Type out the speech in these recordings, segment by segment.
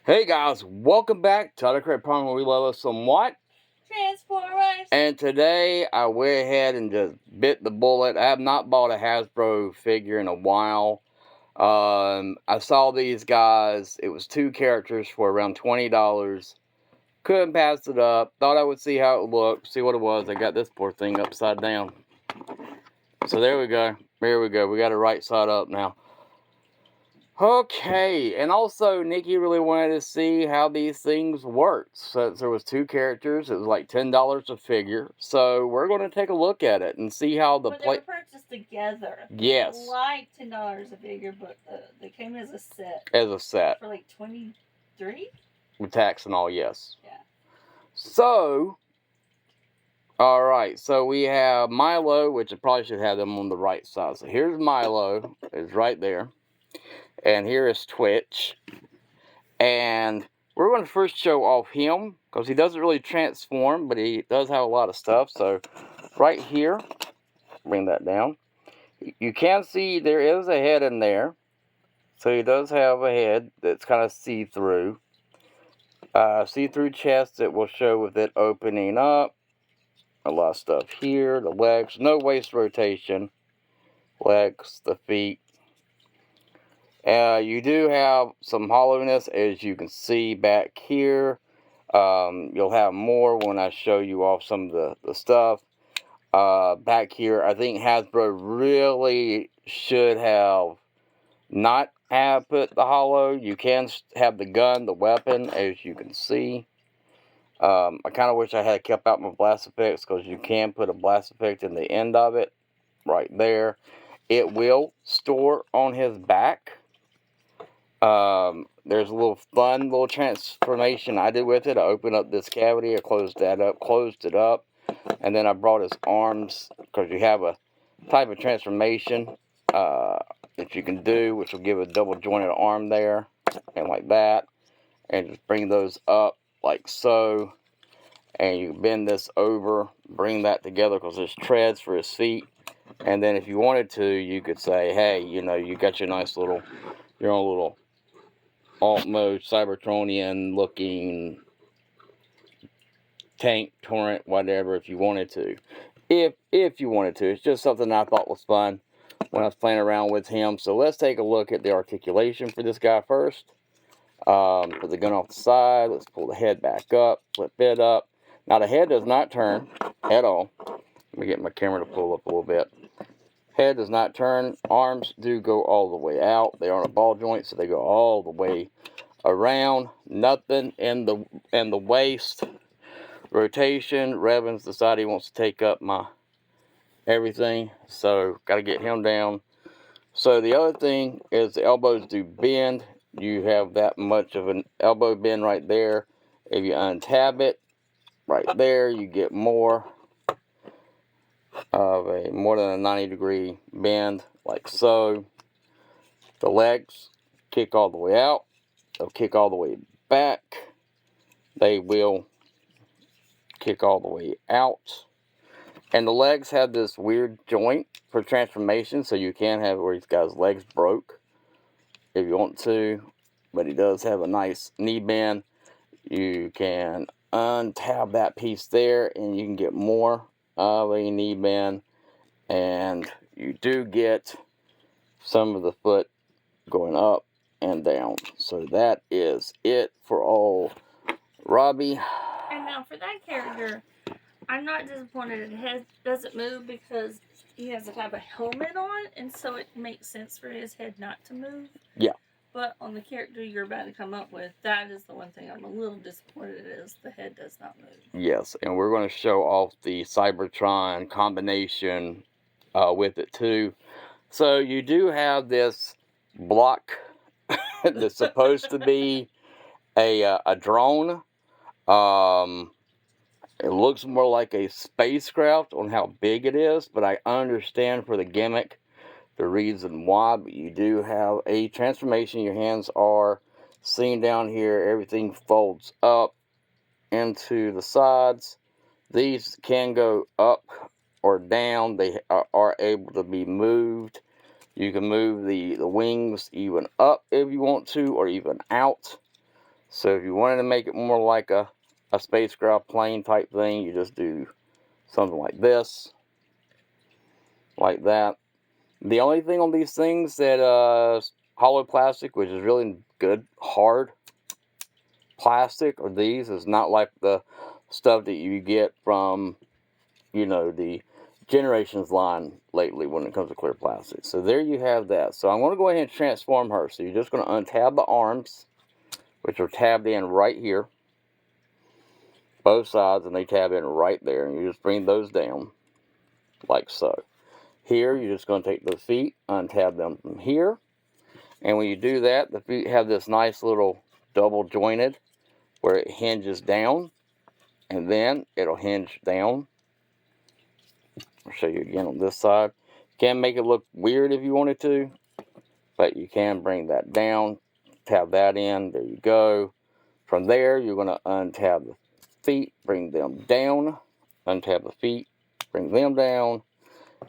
Hey guys, welcome back to Other Create Problem where we love us somewhat. Transformers. And today I went ahead and just bit the bullet. I have not bought a Hasbro figure in a while. I saw these guys. It was 2 characters for around $20. Couldn't pass it up. Thought I would see how it looked, see what it was. I got this poor thing upside down. So there we go. There we go. We got it right side up now. Okay, and also Nikki really wanted to see how these things worked. So there was 2 characters. It was like $10 a figure. So we're going to take a look at it and see how the they were purchased together. Yes. Like $10 a figure, but they came as a set. As a set. For like $23. With tax and all, yes. Yeah. So, all right. So we have Milo, which I probably should have them on the right side. So here's Milo. It's right there. And here is Twitch. And we're going to first show off him, because he doesn't really transform, but he does have a lot of stuff. So right here, bring that down. You can see there is a head in there. So he does have a head that's kind of see-through. See-through chest that will show with it opening up. A lot of stuff here. The legs, no waist rotation. Legs, the feet. You do have some hollowness, as you can see back here. You'll have more when I show you off some of the stuff. Back here, I think Hasbro really should have not have put the hollow. You can have the gun, the weapon, as you can see. I kind of wish I had kept out my blast effects, because you can put a blast effect in the end of it, right there. It will store on his back. There's a little transformation I did with it. I opened up this cavity, I closed it up, and then I brought his arms, because you have a type of transformation that you can do, which will give a double jointed arm there, and like that, and just bring those up like so, and you bend this over, bring that together, because there's treads for his feet. And then if you wanted to, you could say, hey, you know, you got your nice little, your own little alt mode Cybertronian looking tank, torrent, whatever, if you wanted to. If you wanted to. It's just something I thought was fun when I was playing around with him. So let's take a look at the articulation for this guy first. Put the gun off the side. Let's pull the head back up, flip it up. Now the head does not turn at all. Let me get my camera to pull up a little bit. Head does not turn. Arms do go all the way out. They are on a ball joint, so they go all the way around. Nothing in the waist. Rotation. Revens decided he wants to take up my everything, so got to get him down. So the other thing is the elbows do bend. You have that much of an elbow bend right there. If you untab it, right there, you get more of a more than a 90-degree bend, like so. The legs kick all the way out. They'll kick all the way back. They will kick all the way out. And the legs have this weird joint for transformation, so you can have where he's got his legs broke if you want to, but he does have a nice knee bend. You can untab that piece there, and you can get more of a knee bend, and you do get some of the foot going up and down. So that is it for all Robby. And now for that character, I'm not disappointed his head doesn't move, because he has a type of helmet on, and so it makes sense for his head not to move. Yeah. But on the character you're about to come up with, that is the one thing I'm a little disappointed is the head does not move. Yes, and we're going to show off the Cybertron combination with it too. So you do have this block that's supposed to be a drone. It looks more like a spacecraft on how big it is, but I understand for the gimmick the reason why. But you do have a transformation. Your hands are seen down here. Everything folds up into the sides. These can go up or down. They are able to be moved. You can move the wings even up if you want to, or even out. So if you wanted to make it more like a spacecraft plane type thing, you just do something like this, like that. The only thing on these things that hollow plastic, which is really good hard plastic, or these is not like the stuff that you get from, you know, the Generations line lately when it comes to clear plastic. So there you have that. So I'm going to go ahead and transform her. So you're just going to untab the arms, which are tabbed in right here, both sides, and they tab in right there, and you just bring those down like so. Here you're just going to take the feet, untab them from here, and when you do that, the feet have this nice little double jointed where it hinges down, and then it'll hinge down. I'll show you again on this side. You can make it look weird if you wanted to, but you can bring that down, tab that in, there you go. From there, you're going to untab the feet, bring them down, untab the feet, bring them down,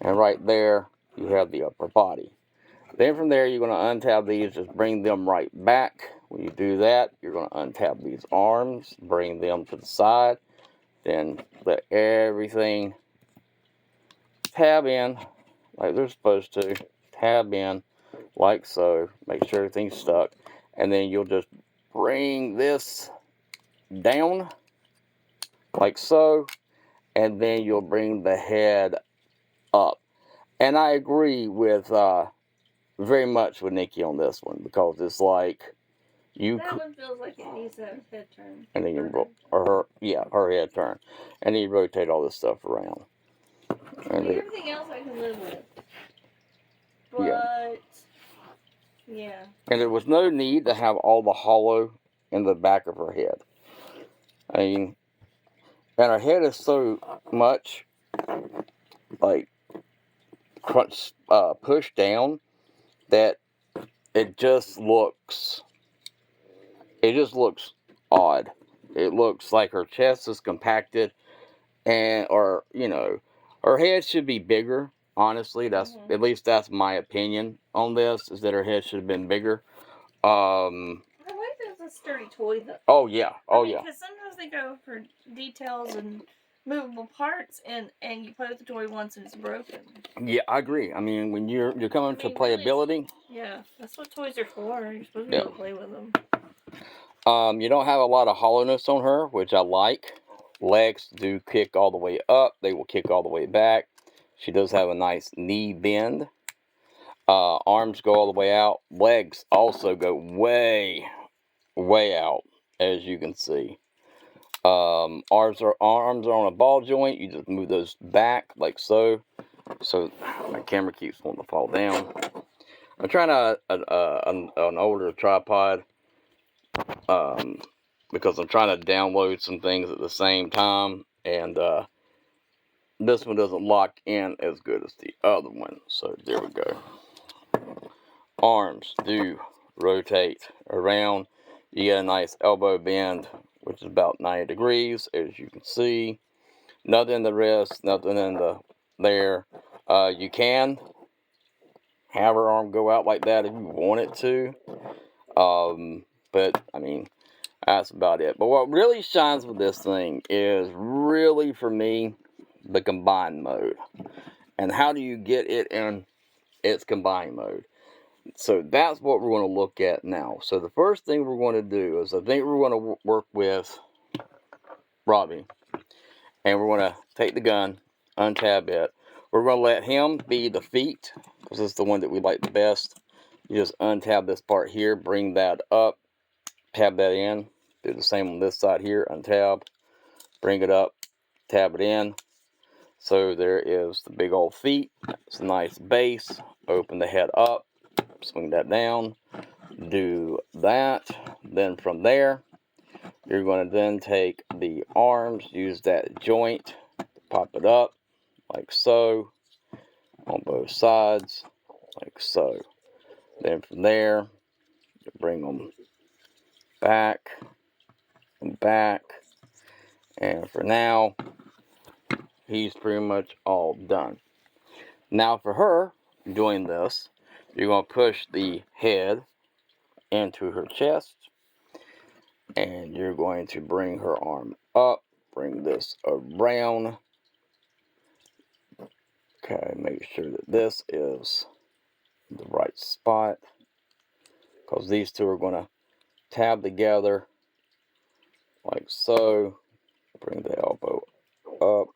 and right there, you have the upper body. Then from there, you're going to untab these, just bring them right back. When you do that, you're going to untab these arms, bring them to the side, then let everything tab in like they're supposed to, tab in like so, make sure everything's stuck, and then you'll just bring this down like so, and then you'll bring the head up. And I agree with very much with Nikki on this one, because it's like That one feels like it needs a head turn. And then you her head turn, and then you rotate all this stuff around. And everything else I can live with. But yeah. And there was no need to have all the hollow in the back of her head. I mean, and her head is so much like pushed down that it just looks odd. It looks like her chest is compacted, and or you know, her head should be bigger. Honestly, that's at least that's my opinion on this, is that her head should have been bigger. I like that's a sturdy toy though. Oh yeah, yeah. Because sometimes they go for details and movable parts, and you play with the toy once and it's broken. Yeah, I agree. I mean, when you're coming to playability. Yeah, that's what toys are for. You're supposed to be able to play with them. You don't have a lot of hollowness on her, which I like. Legs do kick all the way up. They will kick all the way back. She does have a nice knee bend. Arms go all the way out. Legs also go way, way out, as you can see. Arms are on a ball joint. You just move those back like so. So my camera keeps wanting to fall down. I'm trying an older tripod. Because I'm trying to download some things at the same time, and this one doesn't lock in as good as the other one. So there we go. Arms do rotate around. You get a nice elbow bend, which is about 90 degrees, as you can see. Nothing in the wrist, nothing in the there. You can have her arm go out like that if you want it to. But I mean, that's about it. But what really shines with this thing is really, for me, the combine mode. And how do you get it in its combine mode? So that's what we're going to look at now. So the first thing we're going to do is, I think we're going to work with Robby. And we're going to take the gun, untab it. We're going to let him be the feet, because it's the one that we like the best. You just untab this part here, bring that up, tab that in. Do the same on this side here, untab, bring it up, tab it in. So there is the big old feet. It's a nice base. Open the head up, swing that down, do that. Then from there, you're going to then take the arms, use that joint, pop it up like so, on both sides, like so. Then from there, you bring them back and back. And for now, he's pretty much all done. Now for her, doing this, you're going to push the head into her chest. And you're going to bring her arm up, bring this around. Okay, make sure that this is the right spot, because these two are going to tab together like so. Bring the elbow up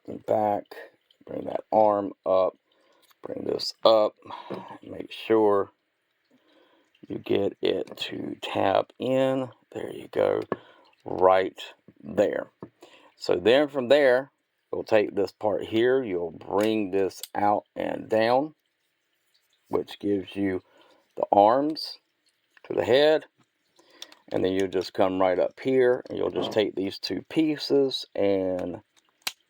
and back, bring that arm up, bring this up, make sure you get it to tab in. There you go, right there. So then from there, you'll take this part here, you'll bring this out and down, which gives you the arms to the head. And then you'll just come right up here, and you'll just take these two pieces and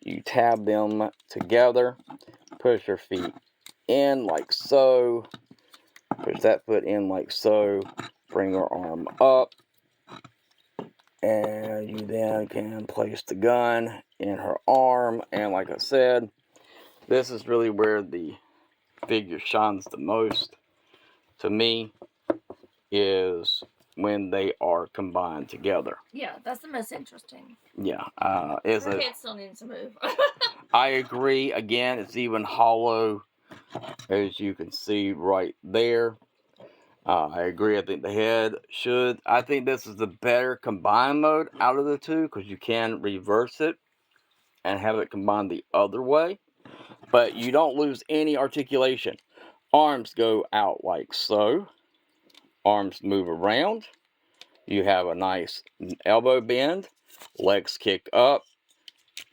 you tab them together. Push your feet in like so. Push that foot in like so. Bring your arm up. And you then can place the gun in her arm. And like I said, this is really where the figure shines the most to me, is when they are combined together. Yeah, that's the most interesting. Yeah. Her head still needs to move. I agree. Again, it's even hollow, as you can see right there. I agree. I think the head should. I think this is the better combined mode out of the two, because you can reverse it and have it combined the other way. But you don't lose any articulation. Arms go out like so. Arms move around. You have a nice elbow bend. Legs kick up.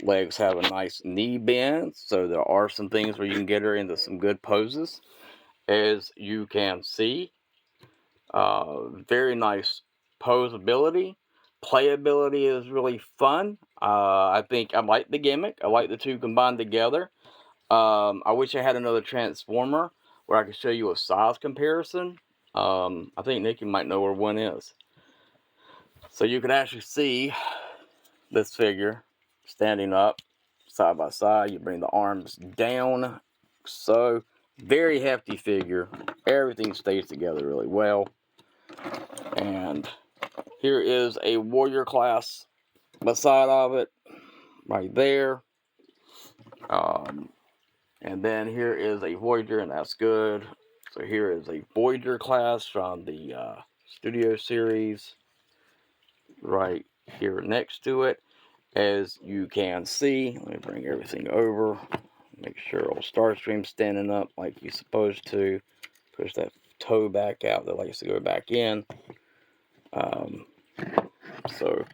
Legs have a nice knee bend. So there are some things where you can get her into some good poses, as you can see. Very nice posability. Playability is really fun. I think I like the gimmick. I like the two combined together. I wish I had another Transformer where I could show you a size comparison. I think Nikki might know where one is. So you can actually see this figure standing up side by side. You bring the arms down. So, very hefty figure. Everything stays together really well. And here is a warrior class beside of it, right there. And then here is a Voyager, and that's good. So here is a Voyager class from the Studio Series, right here next to it. As you can see, let me bring everything over. Make sure old Starstream's standing up like he's supposed to. Push that toe back out that likes to go back in. So,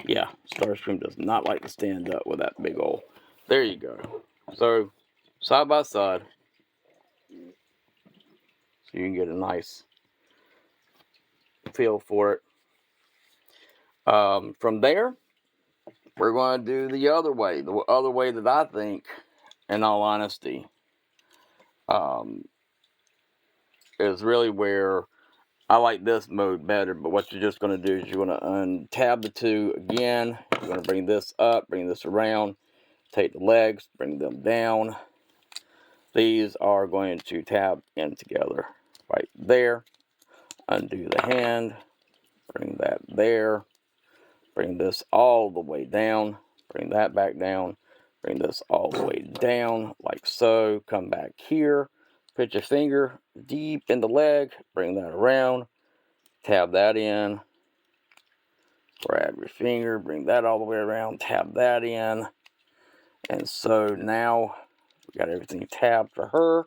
yeah, Starstream does not like to stand up with that big old. There you go. So, side by side, so you can get a nice feel for it. From there, we're going to do the other way. The other way that I think, in all honesty, is really where I like this mode better. But what you're just going to do is you're going to untab the two again. You're going to bring this up, bring this around, take the legs, bring them down. These are going to tab in together right there. Undo the hand, bring that there, bring this all the way down, bring that back down, bring this all the way down like so. Come back here, put your finger deep in the leg, bring that around, tab that in, grab your finger, bring that all the way around, tab that in. And so now we got everything tabbed for her.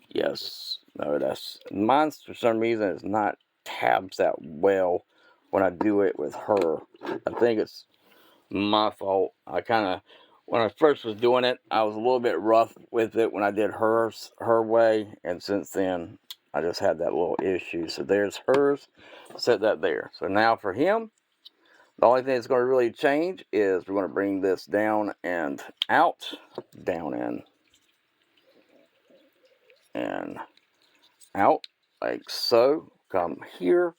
Yes, no, that's mine. For some reason, it's not tabs that well when I do it with her. I think it's my fault. I kind of, when I first was doing it, I was a little bit rough with it when I did hers her way, and since then, I just had that little issue. So there's hers. Set that there. So now for him, the only thing that's going to really change is we're going to bring this down and out, down and out like so. Come here,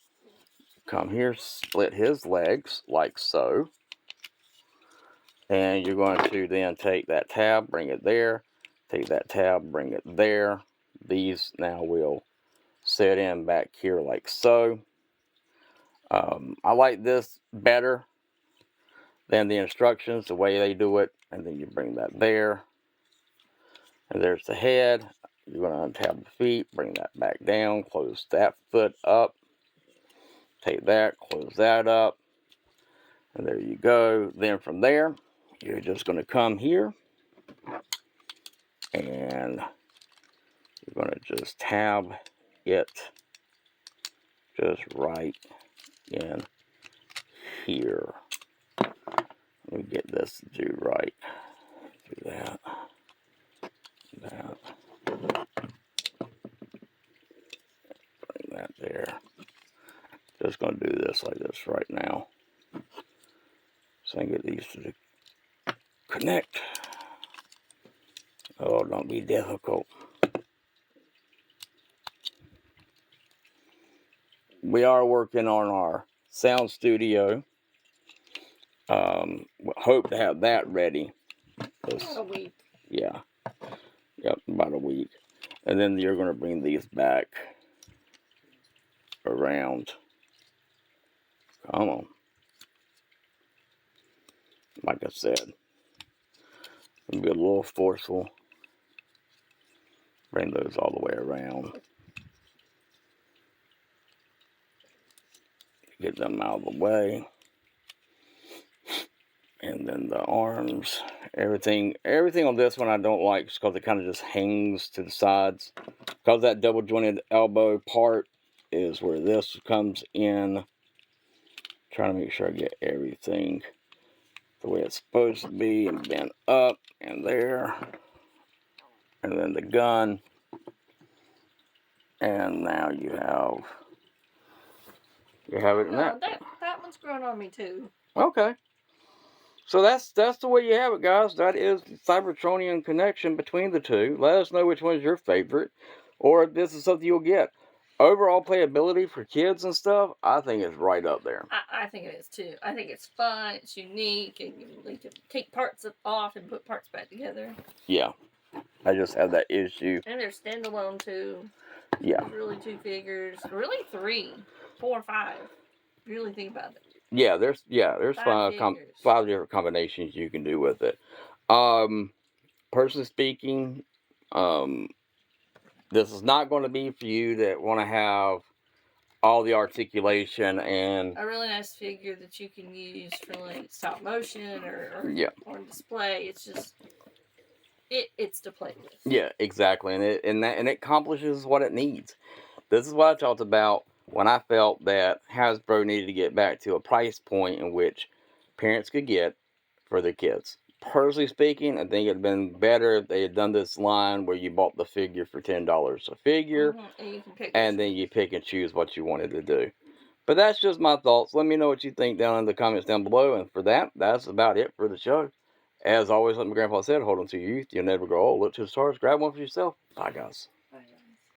split his legs like so. And you're going to then take that tab, bring it there, take that tab, bring it there. These now will set in back here like so. I like this better than the instructions, the way they do it. And then you bring that there. And there's the head. You're going to untab the feet, bring that back down, close that foot up. Take that, close that up. And there you go. Then from there, you're just going to come here. And you're going to just tab it just right in here. Let me get this to do right. Do that. That. Bring that there. Just going to do this like this right now. So I can get these to connect. Oh, don't be difficult. We are working on our sound studio. Hope to have that ready. About a week. Yeah. Yep, about a week. And then you're going to bring these back around. Come on. Like I said, it'll be a little forceful. Bring those all the way around. Get them out of the way. And then the arms, everything on this one I don't like because it kind of just hangs to the sides. Because that double jointed elbow part is where this comes in. Trying to make sure I get everything the way it's supposed to be and bent up and there. And then the gun. And now you have it in that. That one's grown on me too. Okay. So that's the way you have it, guys. That is the Cybertronian connection between the two. Let us know which one is your favorite, or if this is something you'll get. Overall playability for kids and stuff, I think it's right up there. I think it is too. I think it's fun, it's unique, and you can take parts off and put parts back together. Yeah. I just have that issue. And they're standalone too. Yeah. There's really 2 figures. Really 3, 4, 5. Really think about it. Yeah, there's 5 different combinations you can do with it. Personally speaking, this is not going to be for you that want to have all the articulation and a really nice figure that you can use for like stop motion or on display. It's just it's to play with. Yeah, exactly, and it accomplishes what it needs. This is what I talked about when I felt that Hasbro needed to get back to a price point in which parents could get for their kids. Personally speaking, I think it'd been better if they had done this line where you bought the figure for $10 a figure, and you can pick then you pick and choose what you wanted to do. But that's just my thoughts. Let me know what you think down in the comments down below. And for that's about it for the show. As always, like my grandpa said, hold on to your youth. You'll never grow old. Look to the stars. Grab one for yourself. Bye, guys.